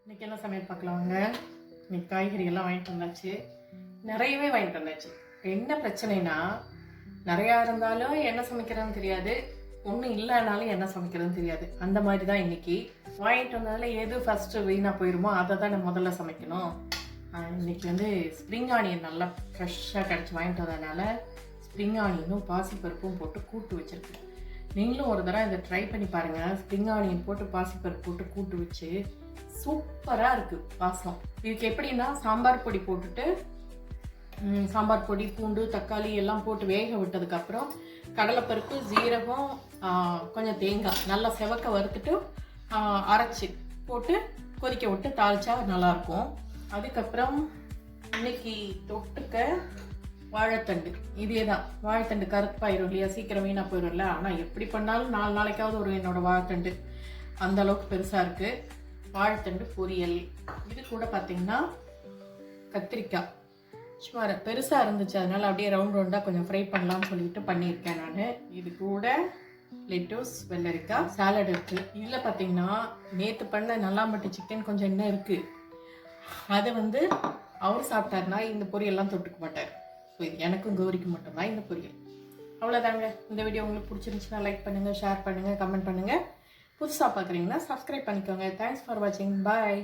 இன்றைக்கி என்ன சமையல் பார்க்கலாங்க. இன்னைக்கு காய்கறி எல்லாம் வாங்கிட்டு வந்தாச்சு, நிறையவே வாங்கிட்டு வந்தாச்சு. என்ன பிரச்சனைனா, நிறையா இருந்தாலும் என்ன சமைக்கிறதுன்னு தெரியாது, ஒன்றும் இல்லைனாலும் என்ன சமைக்கிறதுன்னு தெரியாது. அந்த மாதிரி தான் இன்னைக்கு வாங்கிட்டு வந்ததில் எது ஃபஸ்ட்டு வீணாக போயிடுமோ அதை தான் நான் முதல்ல சமைக்கணும். இன்னைக்கு வந்து ஸ்ப்ரிங் ஆனியன் நல்லா ஃப்ரெஷ்ஷாக கிடச்சி வாங்கிட்டு வந்ததுனால ஸ்ப்ரிங் ஆனியனும் பாசிப்பருப்பும் போட்டு கூட்டு வச்சுருக்கேன். நீங்களும் ஒரு தடவை இதை ட்ரை பண்ணி பாருங்கள். ஸ்ப்ரிங் ஆனியன் போட்டு பாசிப்பருப்பு போட்டு கூட்டு வச்சு சூப்பராக இருக்குது வாசம். இதுக்கு எப்படின்னா, சாம்பார் பொடி போட்டுட்டு சாம்பார் பொடி, பூண்டு, தக்காளி எல்லாம் போட்டு வேக விட்டதுக்கப்புறம் கடலைப்பருப்பு, ஜீரகம், கொஞ்சம் தேங்காய் நல்லா செவக்க வறுத்துட்டு அரைச்சி போட்டு கொதிக்க விட்டு தாளிச்சா நல்லாயிருக்கும். அதுக்கப்புறம் இன்னைக்கு தொட்டுக்க வாழைத்தண்டு. இதே தான், வாழைத்தண்டு கருப்பாயிரும் இல்லையா, சீக்கிரம் வீணாக போயிடும்ல. ஆனால் எப்படி பண்ணாலும் 4 நாளைக்காவது ஒரு என்னோட வாழைத்தண்டு அந்த அளவுக்கு பெருசாக இருக்குது. வாழைத்தண்டு பொரியல். இது கூட பார்த்தீங்கன்னா கத்திரிக்காய் சும்மா பெருசாக இருந்துச்சு, அதனால் அப்படியே ரவுண்டாக கொஞ்சம் ஃப்ரை பண்ணலாம்னு சொல்லிட்டு பண்ணியிருக்கேன் நான். இது கூட லெட்டூஸ், வெள்ளரிக்காய், சாலட் இருக்குது. இதில் பார்த்தீங்கன்னா நேற்று பண்ண நல்லாம்பட்டி சிக்கன் கொஞ்சம் இன்னும் இருக்குது. அதை வந்து அவர் சாப்பிட்டாருன்னா இந்த பொரியல்லாம் தொட்டுக்க மாட்டார். ஸோ எனக்கும் கௌரிக்கு மட்டும்தான் இந்த பொரியல். அவ்வளோதாங்க. இந்த வீடியோ உங்களுக்கு பிடிச்சிருந்துச்சுன்னா லைக் பண்ணுங்கள், ஷேர் பண்ணுங்கள், கமெண்ட் பண்ணுங்கள். புதுசாக பார்க்குறீங்கன்னா சப்ஸ்கிரைப் பண்ணிக்கோங்க. தேங்க்ஸ் ஃபார் வாட்சிங். பாய்.